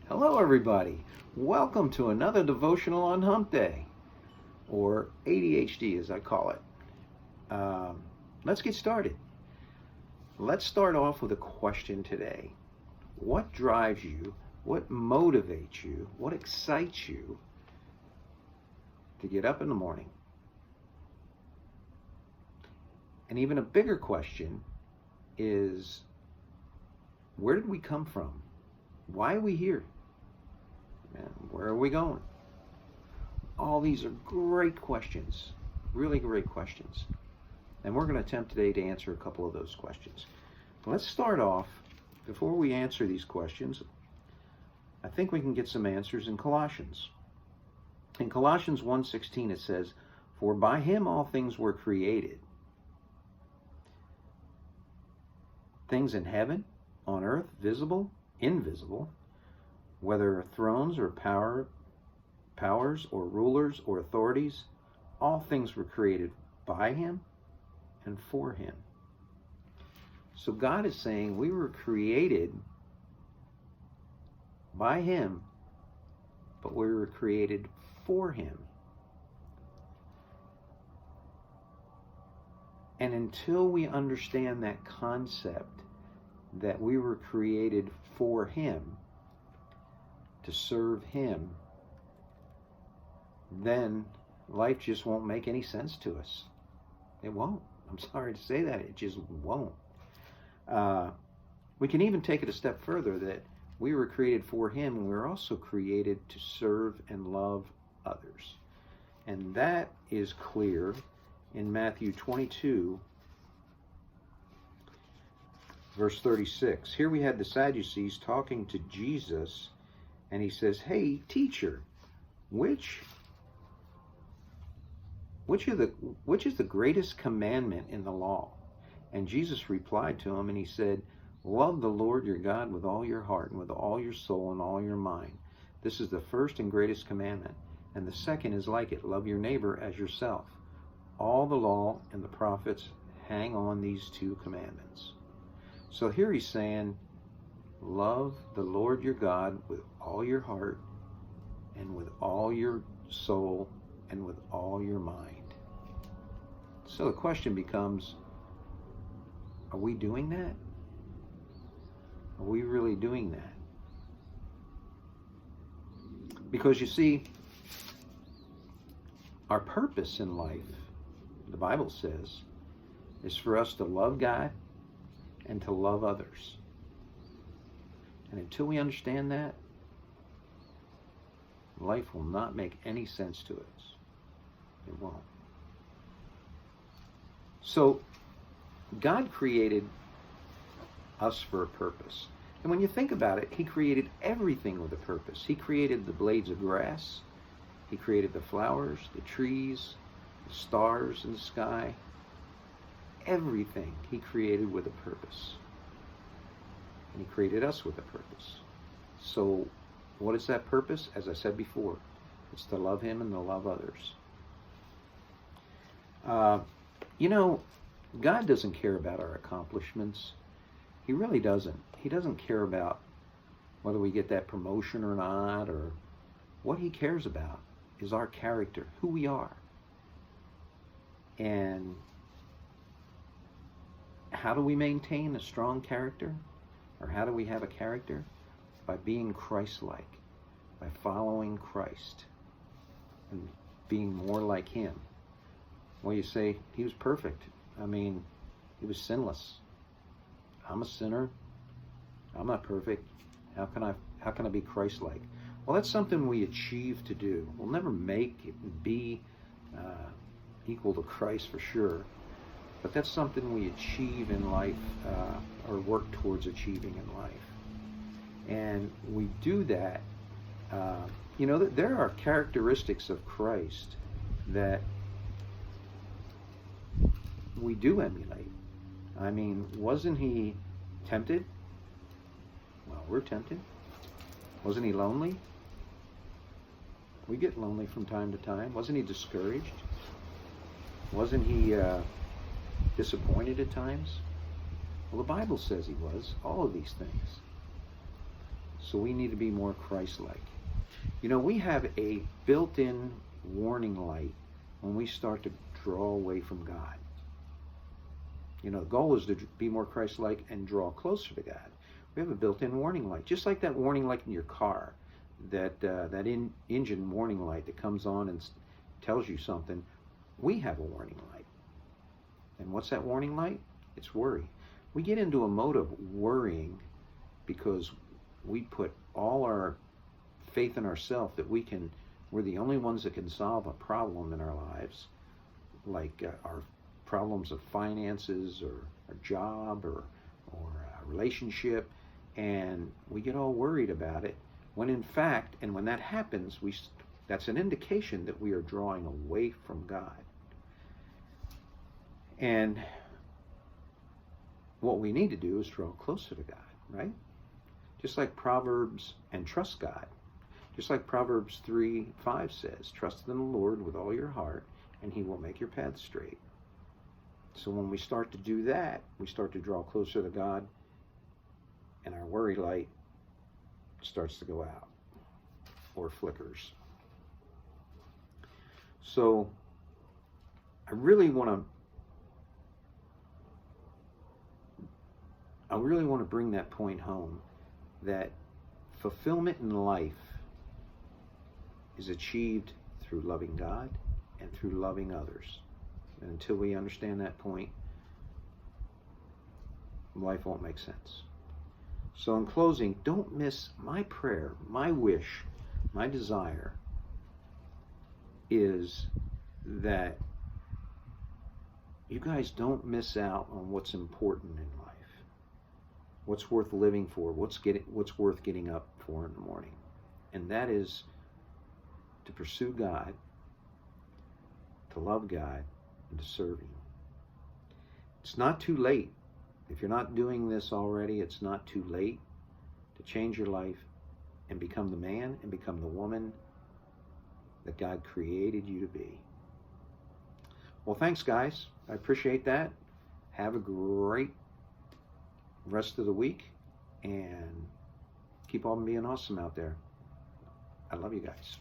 Hello, everybody. Welcome to another devotional on Hump Day, or ADHD as I call it. Let's get started. Let's start off with a question today. What drives you? What motivates you? What excites you to get up in the morning? And even a bigger question is, where did we come from? Why are we here? And where are we going? All these are great questions, really great questions. And we're going to attempt today to answer a couple of those questions. Let's start off, before we answer these questions, I think we can get some answers in Colossians. In Colossians 1:16 it says, "For by him all things were created, things in heaven, on earth, visible, invisible, whether thrones or powers or rulers or authorities, all things were created by him and for him." So God is saying we were created by him, but we were created for him. And until we understand that concept, that we were created for him, to serve him, then life just won't make any sense to us. It won't. I'm sorry to say that. It just won't. We can even take it a step further, that we were created for him, and we were also created to serve and love others. And that is clear in Matthew 22, verse 36. Here we had the Sadducees talking to Jesus, and he says, "Hey, teacher, which is the greatest commandment in the law?" And Jesus replied to him, and he said, "Love the Lord your God with all your heart and with all your soul and all your mind. This is the first and greatest commandment. And the second is like it. Love your neighbor as yourself. All the law and the prophets hang on these two commandments." So here he's saying, love the Lord your God with all your heart and with all your soul and with all your mind. So the question becomes, are we doing that? Are we really doing that? Because you see, our purpose in life, the Bible says, is for us to love God and to love others. And until we understand that, life will not make any sense to us. It won't. So, God created us for a purpose. And when you think about it, he created everything with a purpose. He created the blades of grass. He created the flowers, the trees, the stars in the sky. Everything he created with a purpose. And he created us with a purpose. So what is that purpose? As I said before, it's to love him and to love others. God doesn't care about our accomplishments. He really doesn't. He doesn't care about whether we get that promotion or not, or what he cares about is our character, who we are. And how do we maintain a strong character? Or how do we have a character? By being Christ-like, by following Christ and being more like him. Well, you say, he was perfect. I mean, he was sinless. I'm a sinner. I'm not perfect. How can I be Christ-like? Well, that's something we achieve to do. We'll never make it be equal to Christ for sure. But that's something we achieve in life, or work towards achieving in life. And we do that. There are characteristics of Christ that we do emulate. I mean, wasn't he tempted? Well, we're tempted. Wasn't he lonely? We get lonely from time to time. Wasn't he discouraged? Wasn't he disappointed at times? Well, the Bible says he was, all of these things. So we need to be more Christ-like. You know, we have a built-in warning light when we start to draw away from God. You know, the goal is to be more Christ-like and draw closer to God. We have a built-in warning light, just like that warning light in your car, that engine warning light that comes on and tells you something. We have a warning light. And what's that warning light? It's worry. We get into a mode of worrying because we put all our faith in ourselves that we're the only ones that can solve a problem in our lives, like our problems of finances or a job or a relationship, and we get all worried about it, when in fact, and when that happens, that's an indication that we are drawing away from God. And what we need to do is draw closer to God, right? Just like Proverbs, and trust God. Just like Proverbs 3:5 says, trust in the Lord with all your heart, and he will make your path straight. So when we start to do that, we start to draw closer to God, and our worry light starts to go out or flickers. So I really want to bring that point home, that fulfillment in life is achieved through loving God and through loving others. And until we understand that point, life won't make sense. So in closing, don't miss my prayer, my wish, my desire is that you guys don't miss out on what's important in life, what's worth living for, what's worth getting up for in the morning. And that is to pursue God, to love God, and to serve him. It's not too late. If you're not doing this already, it's not too late to change your life and become the man and become the woman that God created you to be. Well, thanks, guys. I appreciate that. Have a great rest of the week, and keep on being awesome out there. I love you guys.